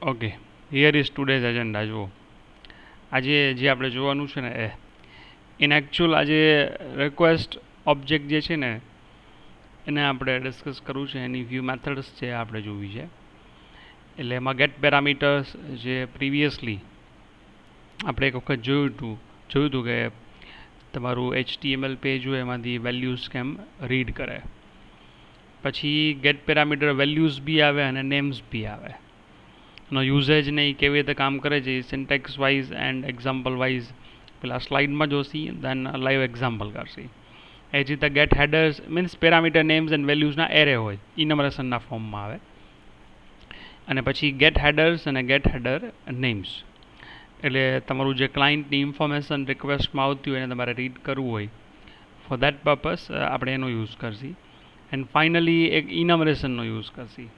Okay, here is today's agenda. જુઓ, આજે જે આપણે જોવાનું છે ને ઇન એકચ્યુઅલ આજે રિક્વેસ્ટ ઓબ્જેક્ટ જે છે ને એને આપણે ડિસ્કસ કરવું છે. એની વ્યૂ મેથડ્સ છે આપણે જોવી છે. એટલે એમાં ગેટ પેરામીટર્સ જે પ્રિવિયસલી આપણે એક વખત જોયું હતું કે તમારું HTML પેજ હોય એમાંથી વેલ્યુઝ કેમ રીડ કરે. પછી ગેટ પેરામીટર વેલ્યુઝ બી આવે અને નેમ્સ બી આવે. નો યુઝેજ ને એ કેવી રીતે કામ કરે છે syntax wise and example wise પેલા સ્લાઇડમાં જોશી, દેન લાઈવ એક્ઝામ્પલ કરશી. એ જ રીતે get headers means parameter names and વેલ્યુઝના એરે હોય, ઇનમરેશનના ફોર્મમાં આવે. અને પછી ગેટ હેડર્સ અને ગેટ હેડર નેમ્સ એટલે તમારું જે ક્લાયન્ટની ઇન્ફોર્મેશન રિક્વેસ્ટમાં આવતી હોય એને તમારે રીડ કરવું હોય, ફોર દેટ પર્પસ આપણે એનો યુઝ કરશી. એન્ડ ફાઇનલી એક ઇનમરેશનનો યુઝ કરશી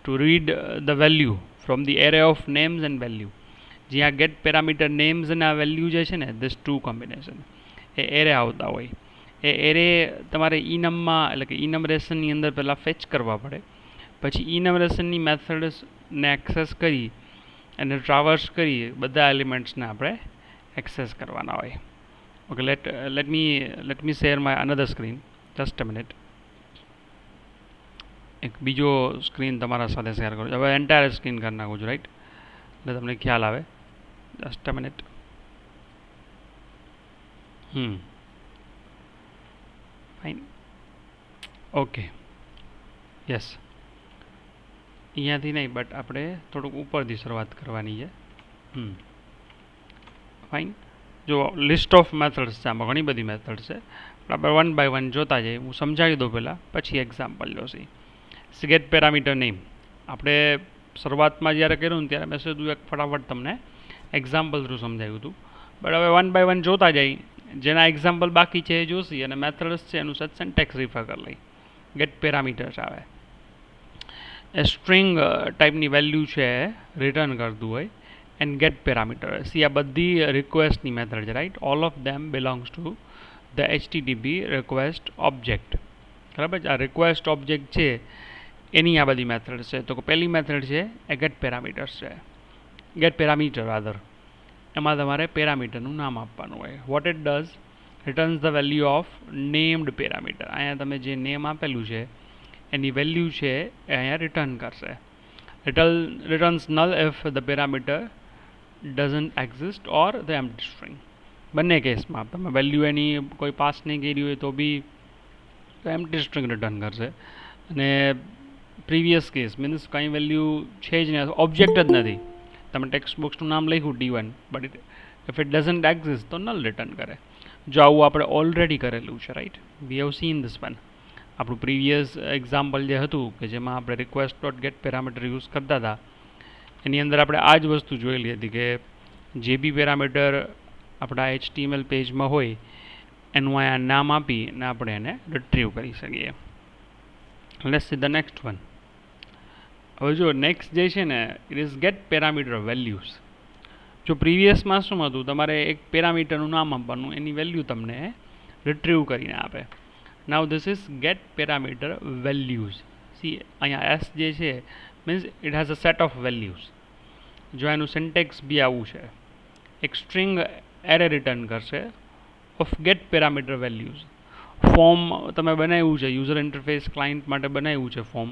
to read the value from the array of names and value. જ્યાં ગેટ પેરામીટર નેમ્સ અને આ વેલ્યુ જે છે ને ધીસ ટુ કોમ્બિનેશન એ એરે આવતા હોય, એ એરે તમારે ઇનમમાં એટલે કે ઇનમરેશનની અંદર પહેલાં ફેચ કરવા પડે. પછી ઇનમરેશનની મેથડ્સને એક્સેસ કરી અને ટ્રાવર્સ કરી બધા એલિમેન્ટ્સને આપણે એક્સેસ કરવાના હોય. Okay, let me share my another screen. Just a minute. એક બીજો સ્ક્રીન તમારા સાથે શેર કરું. હવે એન્ટાયર સ્ક્રીન કરી નાખું છું, રાઈટ? એટલે તમને ખ્યાલ આવે. Just a minute. Fine. Okay, yes. અહીંયાથી નહીં, બટ આપણે થોડુંક ઉપરથી શરૂઆત કરવાની છે. ફાઇન. જો લિસ્ટ ઓફ મેથડ્સ છે, આમાં ઘણી બધી મેથડ્સ છે. આપણે વન બાય વન જોતા જઈએ. હું સમજાવી દઉં પહેલાં, પછી એક્ઝામ્પલ જોશી. ગેટ પેરામીટર નેમ આપણે શરૂઆતમાં જ્યારે કર્યું ને ત્યારે મેં સીધું એક ફટાફટ તમને એક્ઝામ્પલ થ્રુ સમજાવ્યું હતું. બટ હવે વન બાય વન જોતા જઈ, જેના એક્ઝામ્પલ બાકી છે એ જોશી અને મેથડ્સ છે એનું સાથે સિન્ટેક્સ રિફર કરી લઈ. ગેટ પેરામીટર્સ આવે એ સ્ટ્રિંગ ટાઈપની વેલ્યુ છે રિટર્ન કરતું હોય. એન્ડ ગેટ પેરામીટર સી આ બધી રિક્વેસ્ટની મેથડ છે, right? All of them belongs to the HTTP request object. બરાબર છે? આ રિક્વેસ્ટ ઓબ્જેક્ટ છે એની આ બધી મેથડ છે. તો પહેલી મેથડ છે એ ગેટ પેરામીટર્સ છે. ગેટ પેરામીટર રાધર એમાં તમારે પેરામીટરનું નામ આપવાનું હોય. What it does, returns the value of named parameter. અહીંયા તમે જે નેમ આપેલું છે એની વેલ્યુ છે એ અહીંયા રિટર્ન કરશે. Returns null if the parameter doesn't exist or the empty string. બંને કેસમાં તમે વેલ્યુ એની કોઈ પાસ નહીં કરી હોય તો બી એમ્પ્ટી સ્ટ્રિંગ રિટર્ન કરશે. અને પ્રીવિયસ કેસ મીન્સ કંઈ વેલ્યુ છે જ નહીં, ઓબ્જેક્ટ જ નથી. તમે ટેક્સ્ટ બોક્સનું નામ લખ્યું D1, but if it doesn't exist તો નલ રિટર્ન કરે. જો આવું આપણે ઓલરેડી કરેલું છે, right? We have seen this one. આપણું પ્રીવિયસ એક્ઝામ્પલ જે હતું કે જેમાં આપણે request dot get parameter use કરતા હતા એની અંદર આપણે આ જ વસ્તુ જોયેલી હતી કે જે બી પેરામીટર આપણા HTML પેજમાં હોય એનું અહીંયા નામ આપી અને આપણે એને રિટ્રીવ કરી શકીએ. Let's see the next one. હવે જો નેક્સ્ટ જે છે ને it is get parameter values. જો પ્રીવિયસમાં શું હતું, તમારે એક પેરામીટરનું નામ આપવાનું, એની વેલ્યુ તમને રિટ્રીવ કરીને આપે. Now this is get parameter values. See અહીંયા એસ જે છે means it has a set of values. જો એનું સિન્ટેક્સ બી આવું છે, એક સ્ટ્રિંગ એરે રિટર્ન કરશે of get parameter values. Form તમે બનાવ્યું છે, યુઝર ઇન્ટરફેસ ક્લાયન્ટ માટે બનાવ્યું છે ફોર્મ.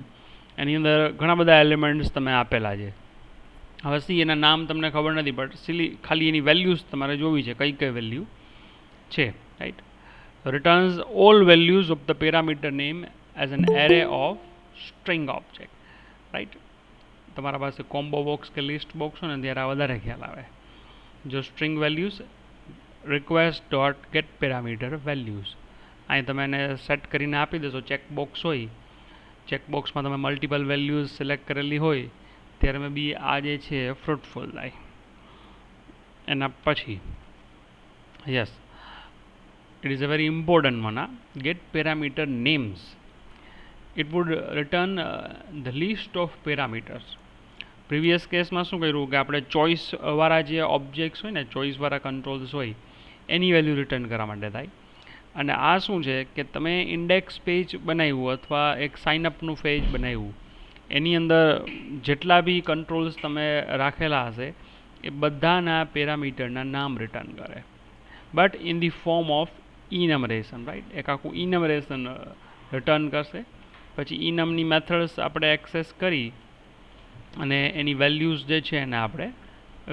એની અંદર ઘણા બધા એલિમેન્ટ્સ તમે આપેલા છે. હવે સી એના નામ તમને ખબર નથી, બટ સીલી ખાલી એની વેલ્યુઝ તમારે જોવી છે, કઈ કઈ વેલ્યુ છે, right? Returns all values of the parameter name as an array of string object, right? તમારા પાસે કોમ્બો બોક્સ કે લિસ્ટ બોક્સ હોય ને ત્યારે આ વધારે ખ્યાલ આવે. જો string values request dot get parameter values અહીં તમે એને સેટ કરીને આપી દેશો. ચેકબોક્સ હોય, ચેકબોક્સમાં તમે મલ્ટિપલ વેલ્યુઝ સિલેક્ટ કરેલી હોય ત્યારે મેં બી આ જે છે ફ્રૂટફુલ થાય. એના પછી yes, it is a very important one. Get parameter names. It would return the list of parameters. Previous કેસમાં શું કર્યું કે આપણે ચોઇસ વાળા જે ઓબ્જેક્ટ્સ હોય ને, ચોઇસ વાળા કંટ્રોલ્સ હોય એની વેલ્યુ રિટર્ન કરવા માટે થાય. અને આ શું છે કે તમે ઇન્ડેક્સ પેજ બનાવ્યું અથવા એક સાઇનઅપનું પેજ બનાવ્યું, એની અંદર જેટલા બી કંટ્રોલ્સ તમે રાખેલા હશે એ બધાના પેરામીટરના નામ રિટર્ન કરે, but in the form of enumeration, right. એક આખું ઇનમરેશન રિટર્ન કરશે. પછી ઇનમની મેથડ્સ આપણે એક્સેસ કરી અને એની વેલ્યુઝ જે છે એને આપણે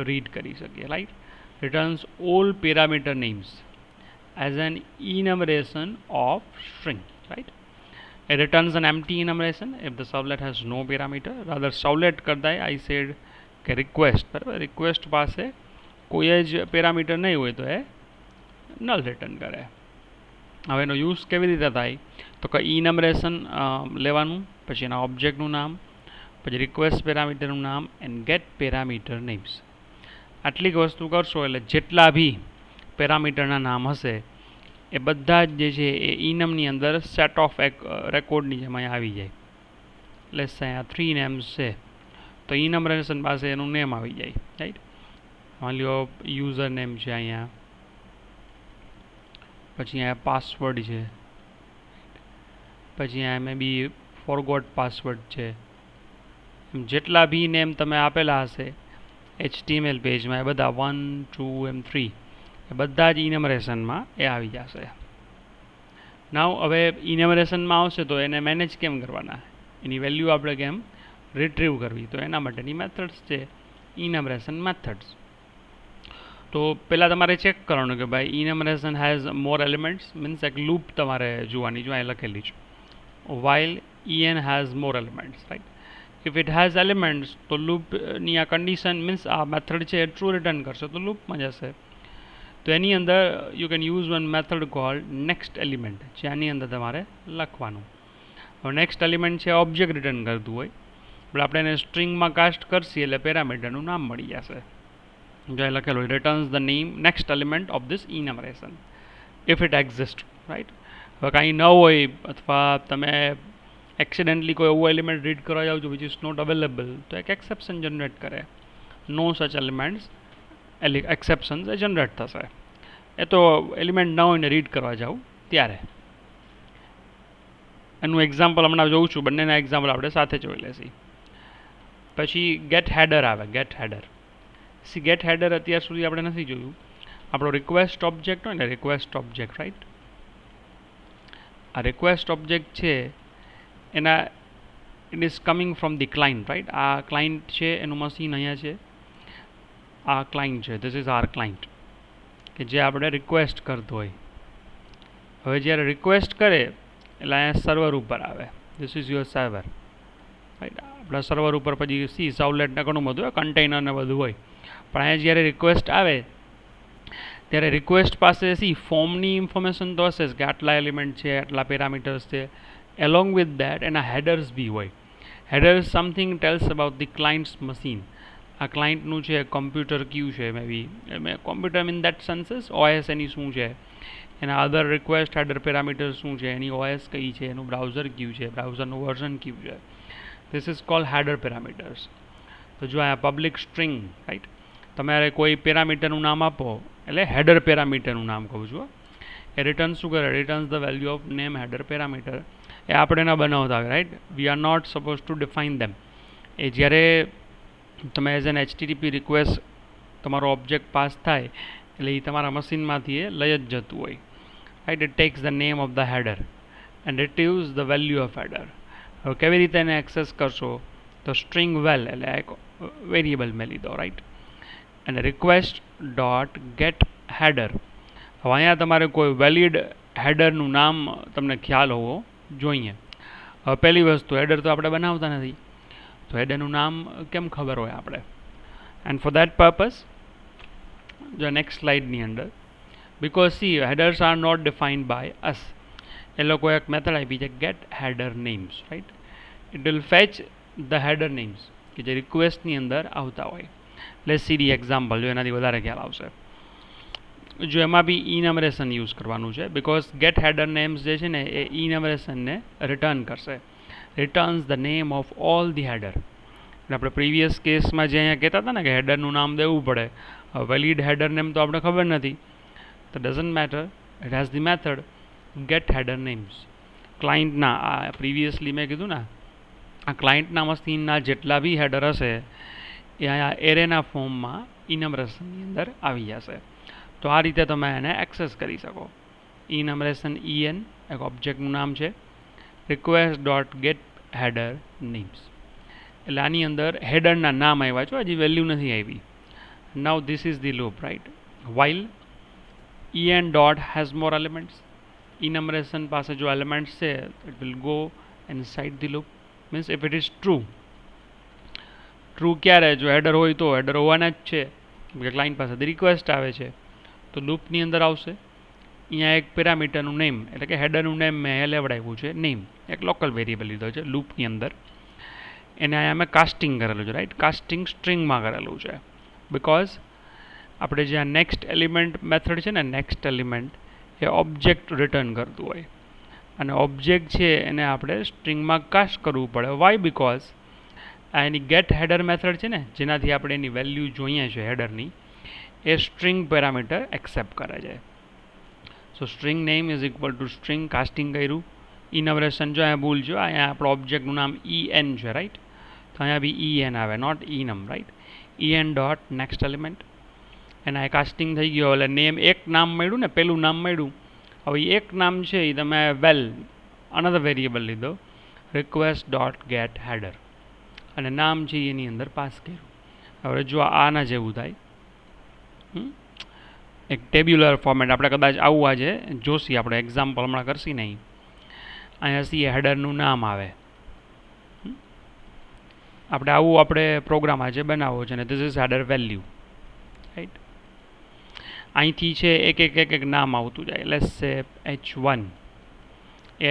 રીડ કરી શકીએ, right. Returns all parameter names as an enumeration of string, right? It returns an empty enumeration if the servlet has no parameter. Rather servlet કરતા I said કે request, બરાબર, request પાસે કોઈ જ પેરામીટર નહીં હોય તો એ નલ રિટર્ન કરે. હવે એનો યુઝ કેવી રીતે થાય તો કે ઇનમરેશન લેવાનું, પછી એના ઓબ્જેક્ટનું નામ, પછી રિક્વેસ્ટ પેરામીટરનું નામ એન્ડ ગેટ પેરામીટર નેમ્સ. આટલી વસ્તુ કરશો એટલે જેટલા બી પેરામીટરના નામ હશે એ બધા જ જે છે એ ઇનમની અંદર સેટ ઓફ રેકોર્ડની જેમ અહીંયા આવી જાય. લેટ્સ સે અહીંયા 3 નેમ્સ છે તો ઇનમરેશન પાસે એનું નેમ આવી જાય, રાઈટ. માની લો યુઝર નેમ છે અહીંયા, પછી અહીંયા પાસવર્ડ છે, પછી અહીંયા મે બી ફોરગોટ પાસવર્ડ છે. જેટલા બી નેમ તમે આપેલા હશે HTML પેજમાં એ બધા 1, 2 એમ 3 એ બધા જ ઇનમરેશનમાં એ આવી જશે. નાવ હવે ઇનમરેશનમાં આવશે તો એને મેનેજ કેમ કરવાના, એની વેલ્યુ આપણે કેમ રિટ્રીવ કરવી, તો એના માટેની મેથડ્સ છે ઇનમરેશન મેથડ્સ. તો પહેલાં તમારે ચેક કરવાનું કે ભાઈ ઇનમરેશન હેઝ મોર એલિમેન્ટ્સ, મીન્સ એક લૂપ તમારે જોવાની, જો અહીં લખેલી છે while en has more elements, right? If it has elements તો લૂપની આ કન્ડિશન મીન્સ આ મેથડ છે એ ટ્રુ રિટર્ન કરશે તો લૂપમાં જશે. તો એની અંદર you can use one method cold next element, જેની અંદર તમારે લખવાનું. હવે નેક્સ્ટ એલિમેન્ટ છે ઓબ્જેક્ટ રિટર્ન કરતું હોય, એટલે આપણે એને સ્ટ્રિંગમાં કાસ્ટ કરશી એટલે પેરામીટરનું નામ મળી જશે. જો એ લખેલું હોય returns the name next element of this enumeration if it exist, right. હવે કાંઈ ન હોય અથવા તમે એક્સિડેન્ટલી કોઈ એવો એલિમેન્ટ રીડ કરવા જાઓ છો વિચ ઇઝ નોટ અવેલેબલ તો એક એક્સેપ્શન જનરેટ કરે. નો સચ એલિમેન્ટ્સ એક્સેપ્શન્સ એ જનરેટ થશે. એ તો એલિમેન્ટ ન હોય ને રીડ કરવા જાઉં ત્યારે. એનું એક્ઝામ્પલ હમણાં જોઉં છું, બંનેના એક્ઝામ્પલ આપણે સાથે જોઈ લેશી. પછી ગેટ હેડર આવે, ગેટ હેડર. ગેટ હેડર અત્યાર સુધી આપણે નથી જોયું. આપણો રિક્વેસ્ટ ઓબ્જેક્ટ હોય ને, રિક્વેસ્ટ ઓબ્જેક્ટ, રાઈટ. આ રિક્વેસ્ટ ઓબ્જેક્ટ છે એના it is coming from the client, right. આ ક્લાયન્ટ છે, એનું મશીન અહીંયા છે, આ ક્લાયન્ટ છે, ધીસ ઇઝ આર ક્લાયન્ટ કે જે આપણે રિક્વેસ્ટ કરતો હોય. હવે જ્યારે રિક્વેસ્ટ કરે એટલે અહીંયા સર્વર ઉપર આવે, this is your server, right. આપણા સર્વર ઉપર પછી સી સર્વલેટને ઘણું બધું હોય, કન્ટેનર ને બધું હોય, પણ અહીંયા જ્યારે રિક્વેસ્ટ આવે ત્યારે રિક્વેસ્ટ પાસે સી ફોર્મની ઇન્ફોર્મેશન તો હશે જ કે આટલા એલિમેન્ટ છે, આટલા પેરામીટર્સ છે. એલોંગ વિથ દેટ એના હેડર્સ બી હોય. Headers something tells about the client's machine. આ ક્લાયન્ટનું છે કોમ્પ્યુટર ક્યુ છે, may be computer in that senses OS એની શું છે, એના અધર રિક્વેસ્ટ હેડર પેરામીટર શું છે, એની OS કઈ છે, એનું બ્રાઉઝર ક્યુ છે, બ્રાઉઝરનું વર્ઝન ક્યુ છે. This is called header parameters. તો જો આ પબ્લિક સ્ટ્રિંગ, રાઈટ, તમારે કોઈ પેરામીટરનું નામ આપો એટલે હેડર પેરામીટરનું નામ કહું છું. એ રિટર્ન શું કરે, returns the value of name header parameter. એ આપણે ના બનાવતા હોય, right. We are not suppose to define them. એ જ્યારે તમે એઝ એન HTTP રિક્વેસ્ટ તમારો ઓબ્જેક્ટ પાસ થાય એટલે એ તમારા મશીનમાંથી એ લઈ જ જતું હોય, right. It takes the name of the header and retrieves the value of header. હવે કેવી રીતે એને એક્સેસ કરશો તો સ્ટ્રિંગ વેલ એટલે એક વેરિયેબલ મેં લીધો, રાઈટ. અને રિક્વેસ્ટ ડોટ ગેટ હેડર. હવે અહીંયા તમારે કોઈ વેલિડ હેડરનું નામ તમને ખ્યાલ હોવો જોઈએ. હવે પહેલી વસ્તુ, હેડર તો આપણે બનાવતા નથી, તો હેડરનું નામ કેમ ખબર હોય આપણે. એન્ડ ફોર દેટ પર્પઝ જો નેક્સ્ટ સ્લાઇડની અંદર, because these headers are not defined by us, એ લોકો એક મેથડ આપી છે get header names, right. It will fetch the header names કે જે રિક્વેસ્ટની અંદર આવતા હોય. લેટ્સ સી ધી એક્ઝામ્પલ, જો એનાથી વધારે ખ્યાલ આવશે. જો એમાં બી ઇનમરેશન યુઝ કરવાનું છે, બિકોઝ ગેટ હેડર નેમ્સ જે છે ને એ ઇનમરેશનને રિટર્ન કરશે. Returns the name of all the header. એટલે આપણે પ્રીવિયસ કેસમાં જે અહીંયા કહેતા હતા ને કે હેડરનું નામ દેવું પડે, વેલિડ હેડર નેમ તો આપણે ખબર નથી, તો doesn't matter. It has the method get header names. ક્લાયન્ટના આ પ્રીવિયસલી મેં કીધું ને આ ક્લાયન્ટના મશીનના જેટલા બી હેડર હશે એ અહીંયા એરેના ફોર્મમાં ઇનમરેશનની અંદર આવી જશે. તો આ રીતે તમે એને એક્સેસ કરી શકો. ઇનમરેશન en એક ઓબ્જેક્ટનું નામ છે. Request dot get header names એટલે આની અંદર હેડરના નામ આવ્યા છે, હજી વેલ્યુ નથી આવી. Now this is the loop right. While en dot has more elements. enumeration પાસે જો એલિમેન્ટ્સ છે it will go inside the loop. means if it is true ક્યારે? જો હેડર હોય તો હેડર હોવાના જ છે કે ક્લાયન્ટ પાસેથી રિક્વેસ્ટ આવે છે તો લૂપની અંદર આવશે. અહીંયા એક પેરામીટરનું નેમ એટલે કે હેડરનું નેમ મેં લેવડાવ્યું છે નેમ, એક લોકલ વેરિયેબલ લીધો છે લૂપની અંદર. એને અહીંયા મેં કાસ્ટિંગ કરેલું છે રાઈટ. કાસ્ટિંગ સ્ટ્રિંગમાં કરેલું છે બિકોઝ આપણે જે આ નેક્સ્ટ એલિમેન્ટ મેથડ છે ને, નેક્સ્ટ એલિમેન્ટ એ ઓબ્જેક્ટ રિટર્ન કરતું હોય અને ઓબ્જેક્ટ છે એને આપણે સ્ટ્રિંગમાં કાસ્ટ કરવું પડે. વાય? બિકોઝ આ એની ગેટ હેડર મેથડ છે ને, જેનાથી આપણે એની વેલ્યુ જોઈએ છે હેડરની, એ સ્ટ્રિંગ પેરામીટર એક્સેપ્ટ કરે છે. So string name is equal to string casting કર્યું. ઇનમરેશન જો અહીંયા ભૂલ જો, અહીંયા આપણો ઓબ્જેક્ટનું નામ en છે રાઈટ, તો અહીંયા બી en આવે, not enum right. en dot next element એના એ કાસ્ટિંગ થઈ ગયો. એટલે નેમ એક નામ મળ્યું ને, પેલું નામ મળ્યું. હવે એક નામ છે એ તમે વેલ અનધર વેરિયેબલ લીધો રિક્વેસ્ટ ડોટ ગેટ હેડર અને નામ છે એની અંદર પાસ કર્યું. હવે જો આના જેવું થાય એક ટેબ્યુલર ફોર્મેટ આપણે કદાચ આવું આજે જોશી, આપણે એક્ઝામ્પલ હમણાં કરશી નહીં. અહીંયા સી હેડરનું નામ આવે, આપણે આવું આપણે પ્રોગ્રામ આજે બનાવવો છે અને this is header value right. અહીંથી છે એક એક એક એક નામ આવતું જાય. લેટ્સ સે h1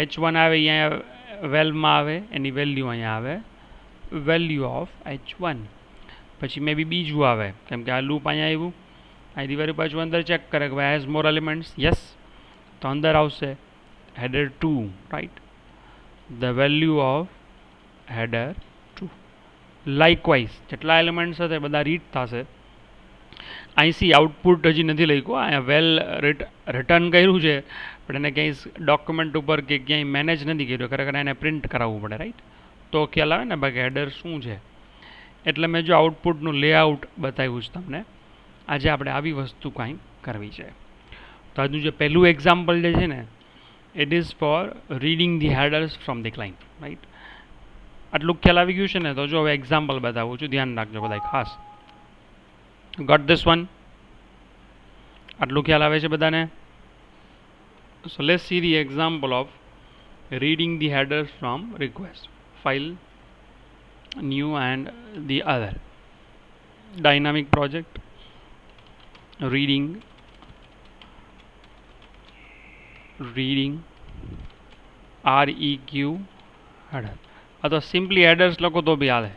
h1 આવે અહીંયા વેલમાં આવે, એની વેલ્યુ અહીંયા આવે વેલ્યુ ઓફ h1. પછી મે બી બીજું આવે કેમ કે આ લૂપ અહીંયા આવ્યું. અહીંથી વળી પાછું અંદર ચેક કરે કે હેઝ મોર એલિમેન્ટ્સ. યસ, તો અંદર આવશે header 2 right, the value of header 2. Likewise જેટલા એલિમેન્ટ્સ હશે બધા રીડ થશે. અહીંથી આઉટપુટ હજી નથી લખ્યું, અહીંયા વેલ રિટર્ન કર્યું છે પણ એને ક્યાંય ડોક્યુમેન્ટ ઉપર કે ક્યાંય મેનેજ નથી કર્યું, ખરેખર એને પ્રિન્ટ કરાવવું પડે રાઈટ, તો ખ્યાલ આવે ને બાકી હેડર શું છે. એટલે મેં જો આઉટપુટનું લેઆઉટ બતાવ્યું છે તમને. આજે આપણે આવી વસ્તુ કાંઈ કરવી છે. તો આજનું જે પહેલું એક્ઝામ્પલ જે છે ને, it is four reading the headers from the client right. આટલું ખ્યાલ આવી ગયું છે ને, તો જો હવે એક્ઝામ્પલ બતાવું છું, ધ્યાન રાખજો બધા ખાસ. Got this one? આટલું ખ્યાલ આવે છે બધાને? So let's see the example of reading the headers from request. File, new and the other. Dynamic project, reading REQ header. અથવા સિમ્પલી હેડર્સ લખો તો બી હાલે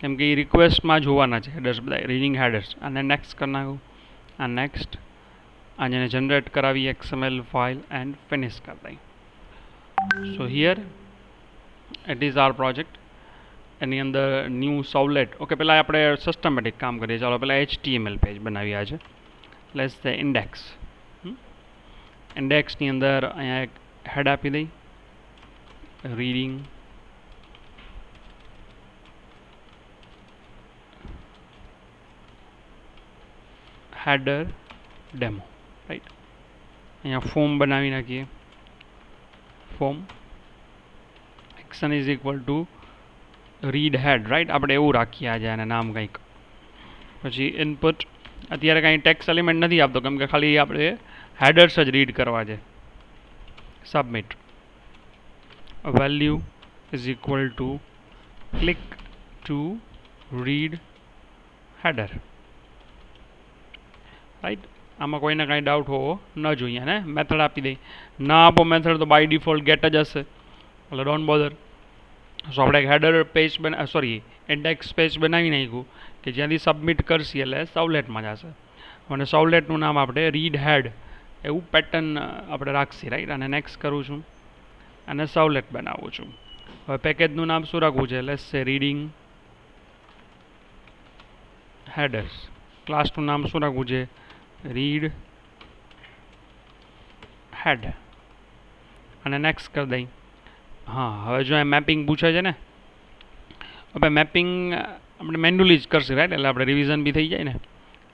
કેમ કે એ રિક્વેસ્ટમાં જોવાના છે હેડર્સ બધા, રીડિંગ હેડર્સ. અને નેક્સ્ટ કરી નાખું, આ નેક્સ્ટ, આને જનરેટ કરાવી XML ફાઇલ એન્ડ ફિનિશ કરી દઈ. So here it is our project. એની અંદર ન્યૂ સાવલેટ. ઓકે, પહેલાં આપણે સિસ્ટમેટિક કામ કરીએ. ચાલો પહેલાં HTML પેજ બનાવ્યા છે. લેટ્સ સે ઇન્ડેક્સ. ઇન્ડેક્સની અંદર અહીંયા એક હેડ આપી દઈ, રીડિંગ હેડર ડેમો રાઈટ. અહીંયા ફોર્મ બનાવી નાખીએ. Form action is equal to read head right, આપણે એવું રાખીએ આજે આને નામ કંઈક. પછી ઇનપુટ, અત્યારે કાંઈ ટેક્સ એલિમેન્ટ નથી આપતો કેમ કે ખાલી આપણે હેડર્સ જ રીડ કરવા છે. Submit, value is equal two click to read header right. આમાં કોઈને કાંઈ ડાઉટ હોવો ન જોઈએ ને. મેથડ આપી દઈ, ના આપો મેથડ તો બાય ડિફોલ્ટ ગેટ જ હશે, એટલે ડોન્ટ બોધર. સો આપણે એક હેડર પેજ ઇન્ડેક્સ પેજ બનાવી નાખ્યું કે જ્યાંથી સબમિટ કરશી એટલે સાવલેટમાં જશે. અને સાવલેટનું નામ આપણે રીડ હેડ એવું પેટર્ન આપણે રાખશી રાઈટ. અને નેક્સ્ટ કરું છું અને સાવલેટ બનાવું છું. હવે પેકેજનું નામ શું રાખવું છે? લેટ્સ સે રીડિંગ હેડર્સ. ક્લાસનું નામ શું રાખવું છે? રીડ હેડ. અને નેક્સ્ટ કરી દઈ. હા, હવે જો એ મેપિંગ પૂછે છે ને, હવે મેપિંગ આપણે મેન્યુઅલી જ કરશે રાઈટ, એટલે આપણે રિવિઝન બી થઈ જાય ને.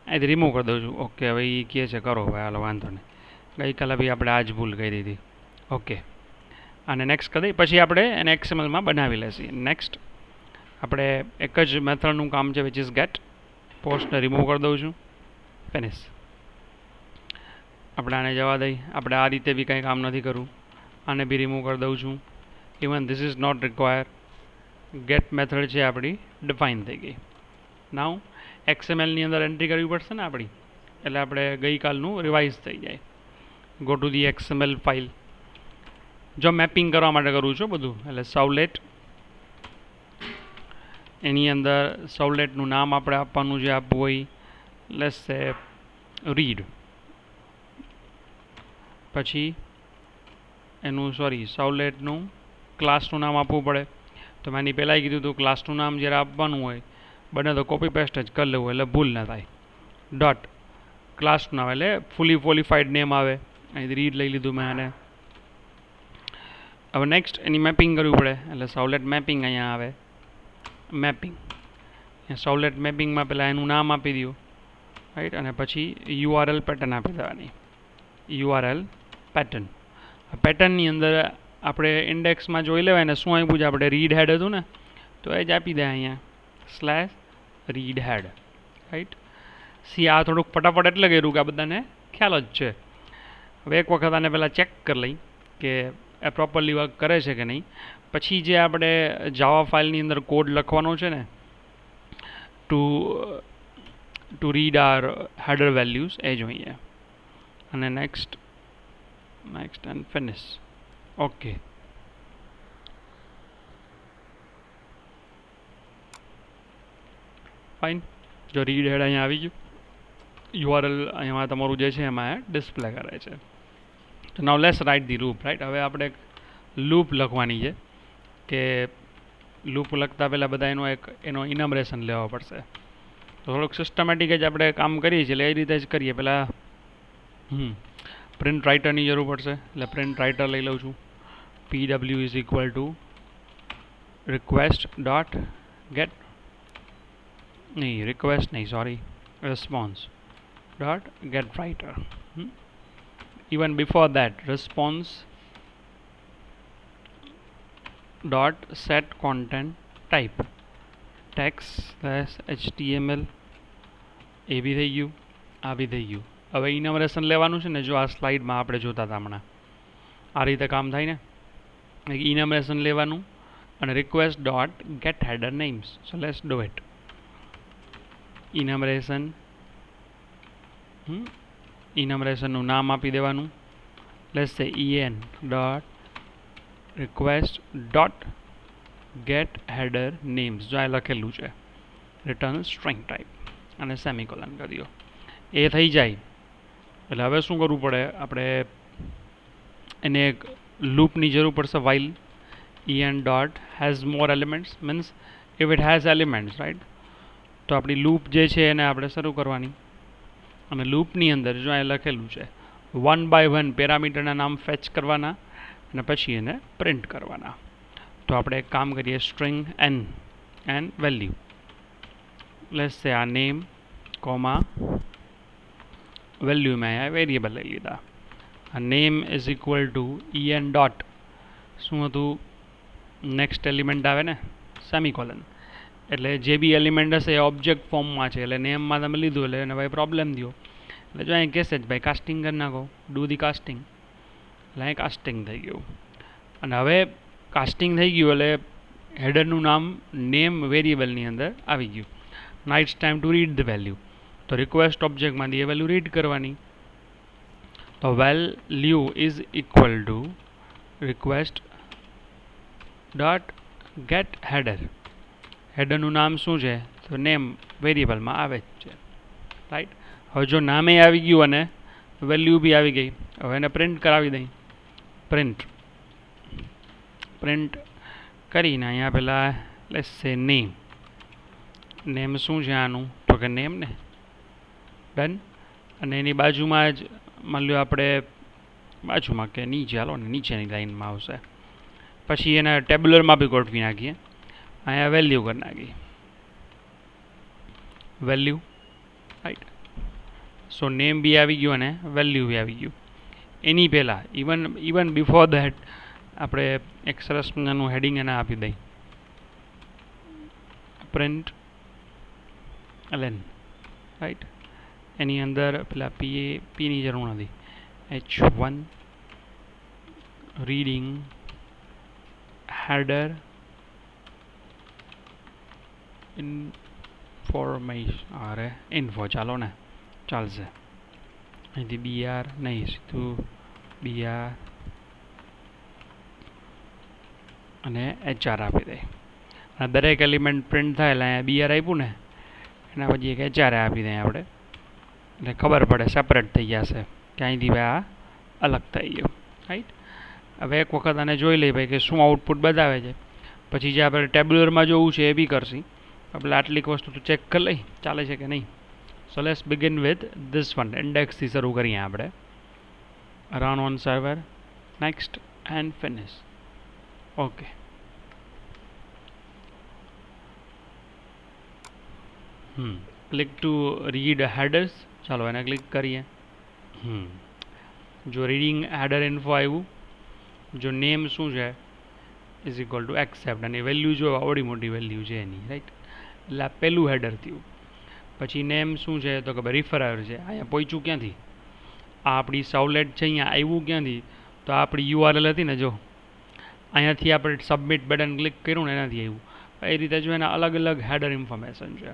અહીંથી રિમૂવ કરી દઉં છું. ઓકે, હવે એ કહે છે કરો હવે, હાલો વાંધો નહીં. ગઈકાલે બી આપણે આ જ ભૂલ કરી દીધી. ઓકે, અને નેક્સ્ટ કરી દઈએ, પછી આપણે એને XMLમાં બનાવી લેશી. નેક્સ્ટ આપણે એક જ મેથડનું કામ છે વિચ ઇઝ ગેટ. પોસ્ટને રિમૂવ કરી દઉં છું. ફિનિશ. આપણે આને જવા દઈએ. આપણે આ રીતે બી કંઈ કામ નથી કરવું. આને બી રિમૂવ કરી દઉં છું. Even this is not require. Get method છે આપણી ડિફાઇન થઈ ગઈ. નાઉ XMLની અંદર એન્ટ્રી કરવી પડશે ને આપણી, એટલે આપણે ગઈકાલનું રિવાઇઝ થઈ જાય. Go to the XML file. જો મેપિંગ કરવા માટે કરું છું બધું, એટલે સાવલેટ. એની અંદર સાવલેટનું નામ આપણે આપવાનું જે આપવું હોય, લેટ્સ સે રીડ. પછી એનું સાવલેટનું ક્લાસનું નામ આપવું પડે. તો મેં એની પહેલાં કીધું હતું ક્લાસનું નામ જ્યારે આપવાનું હોય બને તો કોપી પેસ્ટ જ કરી લેવું એટલે ભૂલ ના થાય. ડોટ ક્લાસનું નામ એટલે ફૂલી ક્વોલિફાઈડ નેમ આવે. અહીંથી રીડ લઈ લીધું મેં આને. હવે નેક્સ્ટ એની મેપિંગ કરવી પડે, એટલે સાવલેટ મેપિંગ અહીંયા આવે. મેપિંગ સાવલેટ મેપિંગમાં પહેલાં એનું નામ આપી દઉં રાઈટ, અને પછી URL પેટર્ન આપી દેવાની. URL pattern. પેટર્નની અંદર આપણે ઇન્ડેક્સમાં જોઈ લેવાય ને શું આપ્યું છે આપણે રીડ હેડ હતું ને, તો એ જ આપી દે અહીંયા /read head રાઈટ. આ થોડુંક ફટાફટ એટલે કર્યું કે આ બધાને ખ્યાલ જ છે. હવે એક વખત આને પહેલાં ચેક કરી લઈ કે એ પ્રોપરલી વર્ક કરે છે કે નહીં. પછી જે આપણે જાવા ફાઇલની અંદર કોડ લખવાનો છે ને to read our header values એ જોઈએ. અને next and finish. Okay, fine. જો રીડ હેડ અહીંયા આવી ગયું, URL અહીંયા તમારું જે છે એમાં ડિસ્પ્લે કરે છે. તો now let's write the loop right. હવે આપણે એક લૂપ લખવાની છે કે લૂપ લખતા પહેલાં બધા એનો ઇનમરેશન લેવા પડશે. તો થોડુંક સિસ્ટમેટિક જ આપણે કામ કરીએ છીએ એટલે એ રીતે જ કરીએ. પહેલાં પ્રિન્ટ રાઇટરની જરૂર પડશે, એટલે પ્રિન્ટ રાઇટર લઈ લઉં છું. PW is equal to request dot get response dot get writer. Even before that, response dot set content type text / HTML. એ બી થઈ ગયું, આ બી થઈ ગયું. હવે ઇનમરેશન લેવાનું છે ને, જો આ સ્લાઇડમાં આપણે જોતા હતા હમણાં આ રીતે કામ થાય ને. ઇનમરેશન લેવાનું અને request dot get header names. So let's do it. ઇનમરેશનનું નામ આપી દેવાનું. Let's say en dot request dot get header names. જો આ લખેલું છે રિટર્ન સ્ટ્રિંગ ટાઈપ અને સેમિકોલન કરી દો. એ થઈ જાય એટલે હવે શું કરવું પડે, આપણે એને એક લૂપની જરૂર પડશે. While en dot has more elements means if it has elements right. તો આપણી લૂપ જે છે એને આપણે શરૂ કરવાની. અને લૂપની અંદર જો અહીં લખેલું છે 1 by 1 પેરામીટરના નામ ફેચ કરવાના અને પછી એને પ્રિન્ટ કરવાના. તો આપણે એક કામ કરીએ, string n and value. Let's સે આ નેમ કોમા વેલ્યુ મેં અહીંયા વેરિયેબલ લઈ લીધા. આ name is equal two en dot શું હતું, નેક્સ્ટ એલિમેન્ટ આવે ને સેમિકોલન. એટલે જે બી એલિમેન્ટ હશે એ ઓબ્જેક્ટ ફોર્મમાં છે, એટલે નેમમાં તમે લીધું એટલે એને ભાઈ પ્રોબ્લેમ થયો. એટલે જો અહીં કહેશે જ ભાઈ કાસ્ટિંગ કરી નાખો, ડુ ધી કાસ્ટિંગ. એટલે અહીં કાસ્ટિંગ થઈ ગયું. અને હવે કાસ્ટિંગ થઈ ગયું એટલે હેડરનું નામ નેમ વેરિયેબલની અંદર આવી ગયું. Night it's time to read the value. તો રિક્વેસ્ટ ઓબ્જેક્ટમાંથી એ વેલ્યુ રીડ કરવાની. તો value is equal to request dot get header. હેડરનું નામ શું છે, તો નેમ વેરિયેબલમાં આવે જ છે રાઈટ. હવે જો નામે આવી ગયું અને વેલ્યુ બી આવી ગઈ, હવે એને પ્રિન્ટ કરાવી દઈ. પ્રિન્ટ કરીને અહીંયા પહેલાં લેટ્સ સે નેમ શું છે આનું, તો કે નેમ ને ડન. અને એની બાજુમાં જ માની લો આપણે બાજુમાં કે નીચે હાલો ને નીચેની લાઈનમાં આવશે. પછી એને ટેબ્યુલરમાં બી ગોઠવી નાખીએ. અહીંયા વેલ્યુ કરી નાખી, વેલ્યુ રાઈટ. સો નેમ બી આવી ગયું અને વેલ્યુ બી આવી ગયું. એની પહેલાં ઇવન બિફોર ધેટ આપણે એક સરસ મજાનું હેડિંગ એને આપી દઈ, પ્રિન્ટ એલએન રાઈટ. એની અંદર પેલા પીની જરૂર નથી, H1 રીડિંગ હેડર ઇન્ફો ચાલો ને ચાલશે. અહીંથી BR નહીં, સીધું BR અને HR આપી દે. અને દરેક એલિમેન્ટ પ્રિન્ટ થાય એટલે અહીંયા BR આપ્યું ને એના પછી એક HR આપી દઈએ આપણે, એટલે ખબર પડે, સેપરેટ થઈ જશે કે અહીંથી આ અલગ થઈ ગયું રાઈટ. હવે એક વખત આને જોઈ લઈએ ભાઈ કે શું આઉટપુટ બતાવે છે, પછી જે આપણે ટેબ્યુલરમાં જોવું છે એ બી કરશી. આપણે આટલીક વસ્તુ તો ચેક કરી લઈ ચાલે છે કે નહીં. So let's begin with this one. ઇન્ડેક્સથી શરૂ કરીએ આપણે. Run on server, next and finish. Okay, click to read headers. ચાલો એને ક્લિક કરીએ. જો રીડિંગ હેડર ઇન્ફો આવ્યું, જો નેમ શું છે ઇઝ ઇક્વલ ટુ એક્સેપ્ટ, અને વેલ્યુ જો આવડી મોટી વેલ્યુ છે એની રાઈટ, એટલે આ પહેલું હેડર થયું. પછી નેમ શું છે તો કે ભાઈ રિફરર છે. અહીંયા પહોંચ્યું ક્યાંથી, આ આપણી સાવલેટ છે, અહીંયા આવ્યું ક્યાંથી તો આ આપણી URL હતી ને, જો અહીંયાથી આપણે સબમિટ બટન ક્લિક કર્યું ને એનાથી આવ્યું. એ રીતે જો એના અલગ અલગ હેડર ઇન્ફોર્મેશન છે.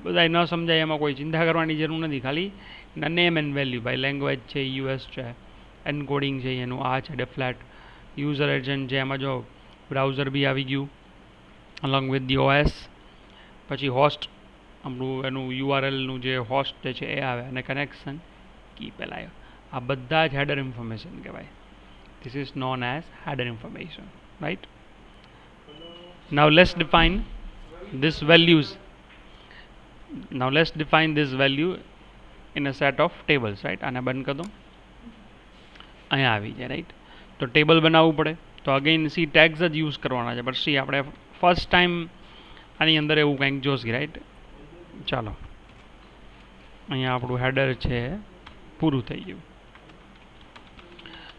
બધા ન સમજાય એમાં કોઈ ચિંતા કરવાની જરૂર નથી, ખાલી એના નેમ એન્ડ વેલ્યુ. ભાઈ લેંગ્વેજ છે US છે, એન્કોડિંગ છે એનું આ છે ડેફ્લેટ, યુઝર એજન્ટ છે એમાં જો બ્રાઉઝર બી આવી ગયું અલોંગ વિથ ધી OS. પછી હોસ્ટ આપણું એનું URLનું જે હોસ્ટ છે એ આવે, અને કનેક્શન કી પહેલાં આવે. આ બધા જ હેડર ઇન્ફોર્મેશન કહેવાય. This is known as header information right. Now let's define this values. Now let's define this value in a set of tables right. આને બંધ કરી દો, અહીંયા આવી જાય રાઈટ. તો ટેબલ બનાવવું પડે તો અગેન સી ટેગ્સ જ યુઝ કરવાના છે, બટ સી આપણે ફર્સ્ટ ટાઈમ આની અંદર એવું કંઈક જોશે રાઈટ. ચાલો અહીંયા આપણું હેડર છે પૂરું થઈ ગયું.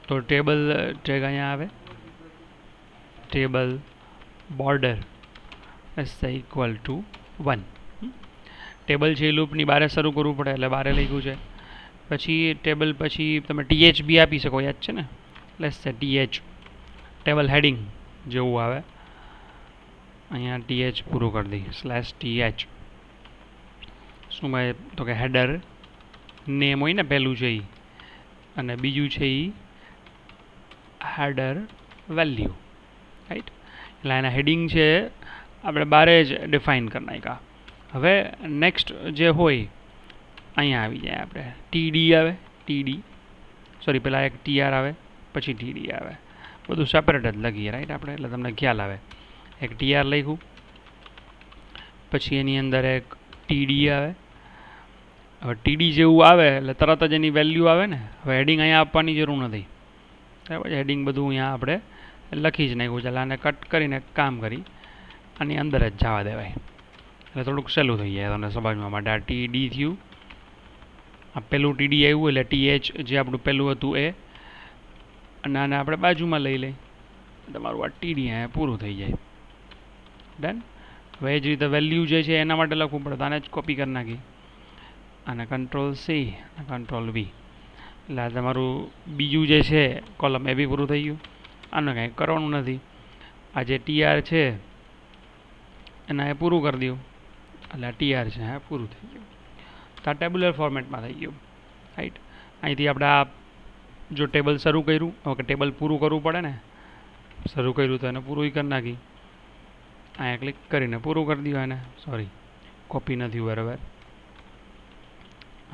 તો ટેબલ ટેગ અહીંયા આવે, table border equal to 1. Table છે એ લૂપની બારે શરૂ કરવું પડે એટલે બારે લખ્યું છે. પછી ટેબલ પછી તમે TH બી આપી શકો, યાદ છે ને. લેટ્સ સે TH ટેબલ હેડિંગ જેવું આવે, અહીંયા TH પૂરું કરી દઈએ /TH. શું ભાઈ તો કે હેડર નેમ હોય ને પહેલું છે એ, અને બીજું છે એ હેડર વેલ્યુ રાઈટ. એટલે એના હેડિંગ છે આપણે બારે જ ડિફાઇન કરી નાખ્યા. હવે નેક્સ્ટ જે હોય અહીંયા આવી જાય આપણે TD આવે, TD સોરી પહેલાં એક TR આવે પછી TD આવે, બધું સેપરેટ જ લખીએ રાઈટ આપણે, એટલે તમને ખ્યાલ આવે. એક TR લખ્યું, પછી એની અંદર એક TD આવે. હવે TD જેવું આવે એટલે તરત જ એની વેલ્યુ આવે ને. હવે હેડિંગ અહીંયા આપવાની જરૂર નથી બરાબર. હેડિંગ બધું અહીંયા આપણે લખી જ નાખ્યું છે, એટલે આને કટ કરીને કામ કરી આની અંદર જ જવા દેવાય, એટલે થોડુંક સહેલું થઈ જાય તમને સમજવા માટે. આ TD થયું, આ પહેલું TD આવ્યું એટલે TH જે આપણું પહેલું હતું એ, અને આને આપણે બાજુમાં લઈ લઈએ, તમારું આ TD અહીંયા પૂરું થઈ જાય. ડન. હવે એ જ રીતે વેલ્યુ જે છે એના માટે લખવું પડે, તો આને જ કોપી કરી નાખી, અને Ctrl+C અને Ctrl+V, એટલે આ તમારું બીજું જે છે કોલમ એ બી પૂરું થઈ ગયું. આને કંઈ કરવાનું નથી. આ જે TR છે એના એ પૂરું કરી દઉં, એટલે આ TR છે હા પૂરું થઈ ગયું. તો આ ટેબ્યુલર ફોર્મેટમાં થઈ ગયું રાઈટ. અહીંથી આપણે આ જો ટેબલ શરૂ કર્યું, ઓકે ટેબલ પૂરું કરવું પડે ને, શરૂ કર્યું તો એને પૂરું કરી નાખી, અહીંયા ક્લિક કરીને પૂરું કરી દો એને. સોરી કોપી નથી બરાબર,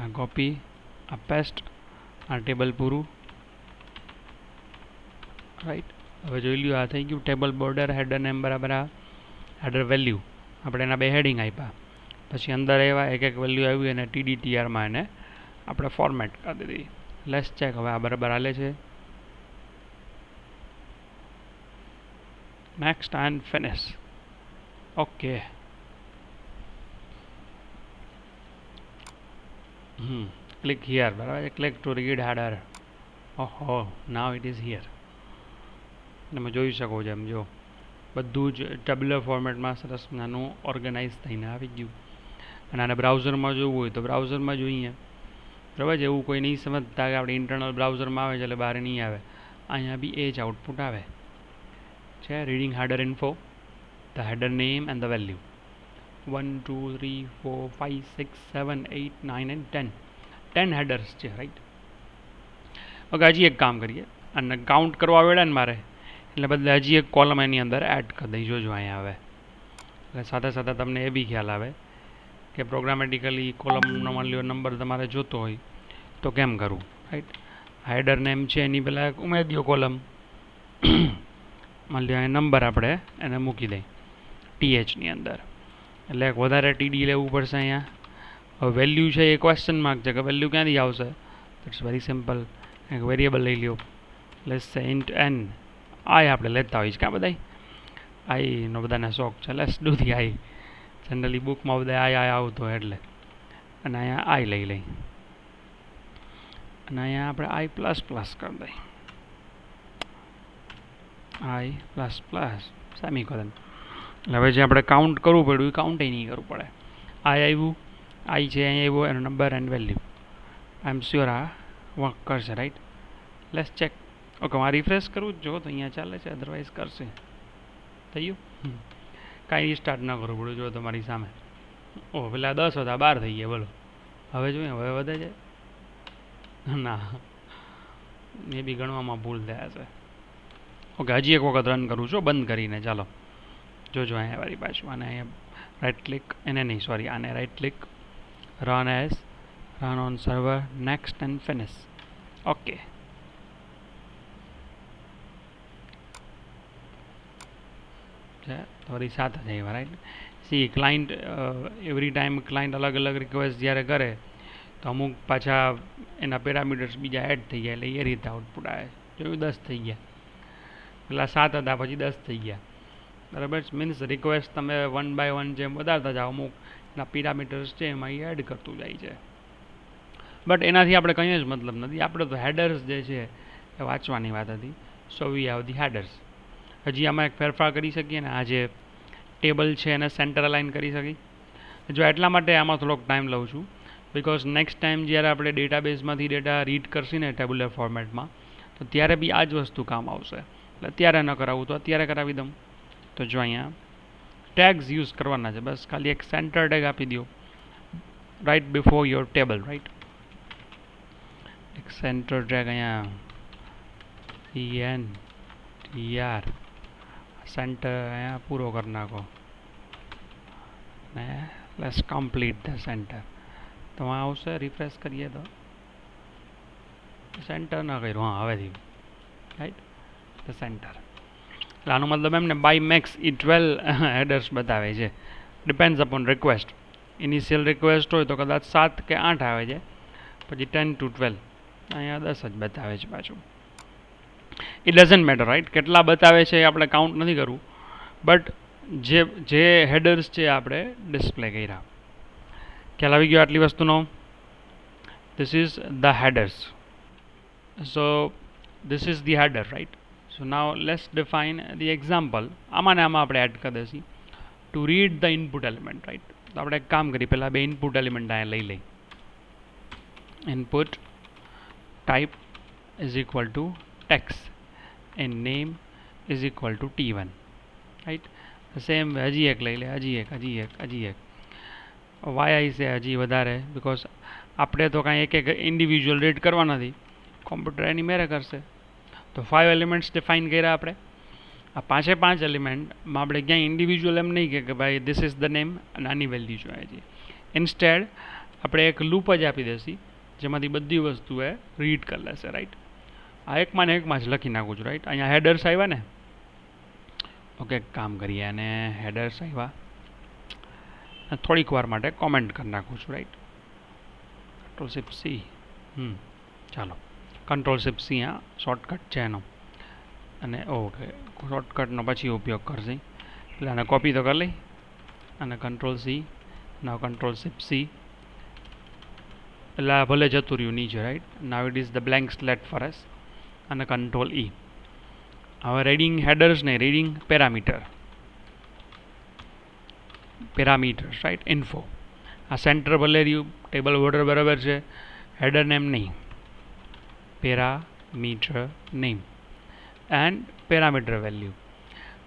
આ કોપી, આ પેસ્ટ, આ ટેબલ પૂરું રાઈટ. હવે જોઈ લ્યો આ થઈ ગયું ટેબલ બોર્ડર હેડર નેમ બરાબર, આ હેડર વેલ્યુ આપણે એના બે હેડિંગ આપ્યા, પછી અંદર એવા એક એક વેલ્યુ આવ્યું એને TDTRમાં એને આપણે ફોર્મેટ કરી દીધી. લેટ્સ ચેક હવે આ બરાબર હાલે છે. Next and finish. Okay. Click here, બરાબર છે. Click to read header. ઓહો, નાવ ઇટ ઇઝ હિયર. તમે જોઈ શકો છો એમ, જો બધું જ ટેબ્યુલર ફોર્મેટમાં સરસ નાનું ઓર્ગેનાઇઝ થઈને આવી ગયું. અને આને બ્રાઉઝરમાં જોવું હોય તો બ્રાઉઝરમાં જોઈએ, બરાબર છે. એવું કોઈ નહીં સમજતા કે આપણે ઇન્ટરનલ બ્રાઉઝરમાં આવે છે એટલે બહાર નહીં આવે. અહીંયા બી એ જ આઉટપુટ આવે છે. Reading header info, the header name and the value. 1 2 3 4 5 6 7 8 9 and 10 10 headers છે, રાઈટ. ઓકે, હજી એક કામ કરીએ. અને કાઉન્ટ કરવા આવડે ને મારે, એટલે બદલે હજી એક કોલમ એની અંદર એડ કરી દઈ. જોજો અહીંયા આવે એટલે સાથે સાથે તમને એ બી ખ્યાલ આવે કે પ્રોગ્રામેટિકલી કોલમનો માની લો નંબર તમારે જોતો હોય તો કેમ કરવું, રાઈટ. હેડર નેમ છે એની પહેલાં ઉમેરી દો કોલમ. માની લો અહીં નંબર આપણે એને મૂકી દઈએ THની અંદર, એટલે વધારે TD લેવું પડશે અહીંયા. હવે વેલ્યુ છે એ ક્વેશ્ચન માર્ક છે કે વેલ્યુ ક્યાંથી આવશે? It's very simple. એક વેરિયેબલ લઈ લ્યો, લેટ્સ સે ઇન્ટ n. આઈ આપણે લેતા હોઈએ ક્યાં બધા આઈનો બધાને શોખ છે. Let's do the I. Generally બુકમાં બધા આઈ આવતો એટલે. અને અહીંયા આઈ લઈ લઈ અને અહીંયા આપણે આઈ પ્લસ પ્લસ કરી દઈએ. આઈ પ્લસ પ્લસ સેમીકોલન. એટલે હવે જે આપણે કાઉન્ટ કરવું પડ્યું એ કાઉન્ટ નહીં કરવું પડે. આઈ આવ્યું, આઈ છે અહીંયા આવ્યો, એનો number and value. I am sure આ વર્ક કરશે, રાઈટ. Let's check. ઓકે, હું રિફ્રેશ કરું જો તો અહીંયા ચાલે છે, અધરવાઇઝ કરશે. થઈ ગયું? કાંઈ રિસ્ટાર્ટ ન કરવું પડ્યું. જો તમારી સામે ઓહ, પેલા 10 હતા 12 થઈ ગયા. બોલો હવે જોઈએ, હવે વધે છે ના, એ બી ગણવામાં ભૂલ થયા છે. ઓકે, હજી એક વખત રન કરું છું બંધ કરીને. ચાલો જોજો અહીંયા વારી પાછું. આને અહીંયા રાઇટ ક્લિક, એને નહીં સોરી, આને right click, run as, run on server, next and finish. Okay, તમારી સાથે જ આવ્યા, right. See client every time client અલગ અલગ રિક્વેસ્ટ જ્યારે કરે તો અમુક પાછા એના પેરામીટર્સ બીજા એડ થઈ જાય, એટલે એ રીતે આઉટપુટ આવે. જોયું, 10 થઈ ગયા. પેલા 7 હતા પછી 10 થઈ ગયા, બરાબર. મીન્સ રિક્વેસ્ટ તમે 1 બાય 1 જેમ વધારતા જાઓ, અમુક એના પેરામીટર્સ છે એમાં એ એડ કરતું જાય છે. બટ એનાથી આપણે કંઈ જ મતલબ નથી. આપણે તો હેડર્સ જે છે એ વાંચવાની વાત હતી. સો વી હેવ ધી હેડર્સ. હજી આમાં એક ફેરફાર કરી શકીએ ને, આ જે ટેબલ છે એને સેન્ટર અલાઇન કરી શકીએ. જો એટલા માટે આમાં થોડોક ટાઈમ લઉં છું, બિકોઝ નેક્સ્ટ ટાઈમ જ્યારે આપણે ડેટાબેઝમાંથી ડેટા રીડ કરશી ને ટેબ્યુલર ફોર્મેટમાં, તો ત્યારે બી આ જ વસ્તુ કામ આવશે. એટલે અત્યારે ન કરાવું તો અત્યારે કરાવી દઉં. તો જો અહીંયા ટેગ્સ યુઝ કરવાના છે, બસ ખાલી એક સેન્ટર ટેગ આપી દો right before your table, right. એક સેન્ટર ટેગ અહીંયા CNTR સેન્ટર અહીંયા પૂરો કરી નાખો ને લેટ્સ કમ્પ્લીટ ધ સેન્ટર. તો આવશે, રિફ્રેશ કરીએ તો સેન્ટર ના કર્યું. હા, હવે થયું, રાઈટ. The centre. એટલે આનો મતલબ એમને બાય મેક્સ એ 12 હેડર્સ બતાવે છે. Depends upon request. Initial request હોય તો કદાચ 7 કે 8 આવે છે, પછી 10 to 12. અહીંયા 10 જ બતાવે છે પાછું. It doesn't matter, right. કેટલા બતાવે છે એ આપણે કાઉન્ટ નથી કરવું, બટ જે હેડર્સ છે આપણે ડિસ્પ્લે કર્યા. ખ્યાલ આવી ગયો આટલી વસ્તુનો? This is the headers. So this is the header, right. So now let's define the example. આમાં ને આમાં આપણે એડ કરી દઈશું to read the input element, right. તો આપણે એક કામ કરીએ, પહેલાં બે ઇનપુટ એલિમેન્ટ અહીંયા લઈ લઈ. Input type is equal to text and name is equal to t1, right. Same હજી એક લઈ લે, હજી એક વાય છે હજી વધારે, બિકોઝ આપણે તો કાંઈ એક ઇન્ડિવિજ્યુઅલ રીડ કરવા નથી, કોમ્પ્યુટર એની મેરે કરશે. તો 5 એલિમેન્ટ્સ ડિફાઇન કર્યા આપણે. આ 5 એલિમેન્ટમાં આપણે ક્યાંય ઇન્ડિવિજ્યુઅલ એમ નહીં કે ભાઈ ધીસ ઇઝ ધ નેમ અને આની વેલ્યુ જોઈએ છે. ઇન્સ્ટેડ આપણે એક લૂપ જ આપી દેશી જેમાંથી બધી વસ્તુ એ રીડ કરી લેશે, રાઈટ. આ એકમાં ને એકમાં જ લખી નાખું છું, રાઈટ. અહીંયા હેડર્સ આવ્યા ને, ઓકે, કામ કરીએ. અને હેડર્સ આવ્યા, થોડીક વાર માટે કોમેન્ટ કરી નાખું છું, રાઈટ. Ctrl+C. ચાલો, Ctrl+C આ શોર્ટકટ છે એનો. અને ઓકે, શોર્ટકટનો પછી ઉપયોગ કરશે. એટલે આને કોપી તો કરી લઈ અને control C, now control shift C, એટલે ભલે જતું રહ્યું નીચે, right. Now it is the blank slate for S, અને કંટ્રોલ ઈ. હવે રીડિંગ હેડર્સ નહીં, રીડિંગ પેરામીટર્સ, રાઈટ. ઇન્ફો, આ સેન્ટર ભલે રહ્યું, ટેબલ બોર્ડર બરાબર છે, હેડર નેમ નહીં, parameter name and parameter value.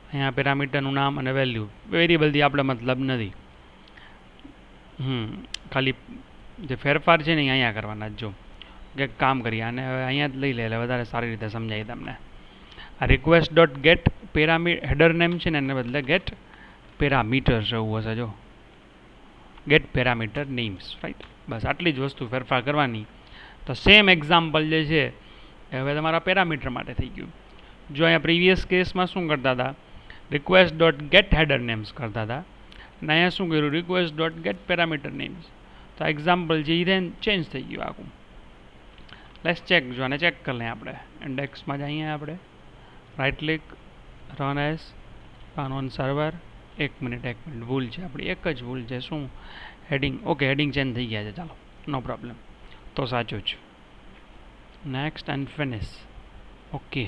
અહીંયા પેરામીટરનું નામ અને વેલ્યુ, વેરિયેબલથી આપણે મતલબ નથી. ખાલી જે ફેરફાર છે ને એ અહીંયા કરવાના જ. જો કંઈક કામ કરીએ અને હવે અહીંયા જ લઈ લે એટલે વધારે સારી રીતે સમજાય તમને. આ request dot get header name છે ને એને બદલે ગેટ પેરામીટર એવું હશે. જો ગેટ પેરામીટર નેમ્સ, રાઈટ. બસ આટલી જ વસ્તુ ફેરફાર કરવાની. તો સેમ એક્ઝામ્પલ જે છે એ હવે તમારા પેરામીટર માટે થઈ ગયું. જો અહીંયા પ્રીવિયસ કેસમાં શું કરતા હતા, request dot get header names કરતા હતા, અને અહીંયા શું કર્યું, request dot get parameter names. તો એક્ઝામ્પલ છે એ ચેન્જ થઈ ગયું આખું. Let's check. જો આને ચેક કરી લઈએ આપણે. ઇન્ડેક્સમાં જ અહીંયા આપણે right click, run as, run on server. એક મિનિટ ભૂલ છે આપણી, એક જ ભૂલ છે. શું? હેડિંગ. ઓકે, હેડિંગ ચેન્જ થઈ ગયા છે, ચાલો નો પ્રોબ્લેમ, તો સાચું જ. Next and finish. Okay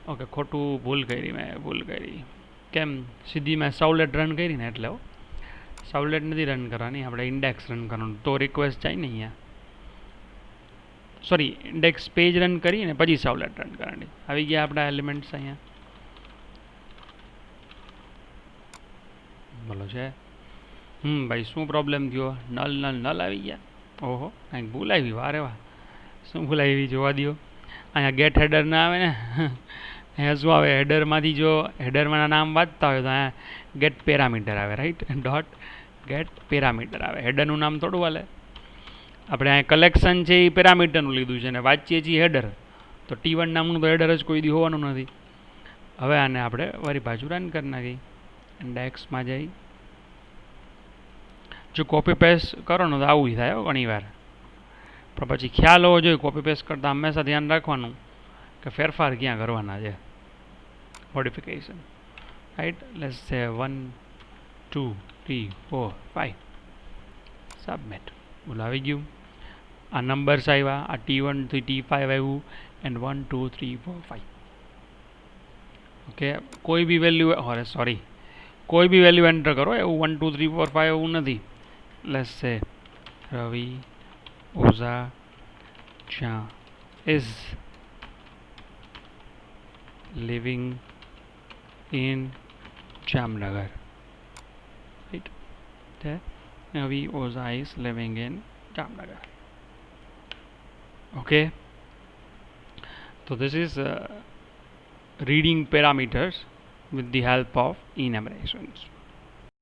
okay, ખોટું ભૂલ કરી. કેમ? સીધી મેં સાઉલેટ રન કરી ને એટલે. સાઉલેટ નથી રન કરવાની, આપણે ઇન્ડેક્સ રન કરવાનું, તો રિક્વેસ્ટ જાય ને અહીંયા. સોરી, ઇન્ડેક્સ પેજ રન કરીને પછી સાઉલેટ રન કરવાની. આવી ગયા આપણા એલિમેન્ટ્સ અહીંયા. બોલો છે. ભાઈ શું પ્રોબ્લેમ થયો? નલ આવી ગયા. ઓહો, કંઈક ભૂલ આવી. વારે વાહ, શું ભૂલ આવી જોવા દો. અહીંયા ગેટ હેડર ના આવે ને, અહીંયા શું આવે, હેડરમાંથી જો હેડરમાં નામ વાંચતા હોય તો અહીંયા ગેટ પેરામીટર આવે, રાઈટ. ડોટ ગેટ પેરામીટર આવે, હેડરનું નામ થોડું હાલે. આપણે અહીંયા કલેક્શન છે એ પેરામીટરનું લીધું છે ને વાંચીએ છીએ હેડર, તો T1 નામનું તો હેડર જ કોઈ દી હોવાનું નથી. હવે આને આપણે વળી પાછું રન કરી નાખી. ઇન્ડેક્સમાં જઈ જો કોપી પેસ્ટ કરો ને તો આવું થાય ઘણી વાર, પણ પછી ખ્યાલ હોવો જોઈએ કોપી પેસ્ટ કરતાં હંમેશા ધ્યાન રાખવાનું કે ફેરફાર ક્યાં કરવાના છે, મોડિફિકેશન, રાઈટ. લેટ્સ સે 1 2 3 4 5, સબમિટ. બોલ આવી ગયું. આ નંબર્સ આવ્યા, આ T1 થી T5 આવ્યું, એન્ડ 1 2 3 4 5. ઓકે, કોઈ બી વેલ્યુ કોઈ બી વેલ્યુ એન્ટર કરો, એવું 1 2 3 4 5 એવું નથી. લેટ્સ સે રવિ ઓઝા જ્યાં is living in Jamnagar, right. Ravi Oza is living in Jamnagar. Okay, so this is reading parameters with the help of enumerations.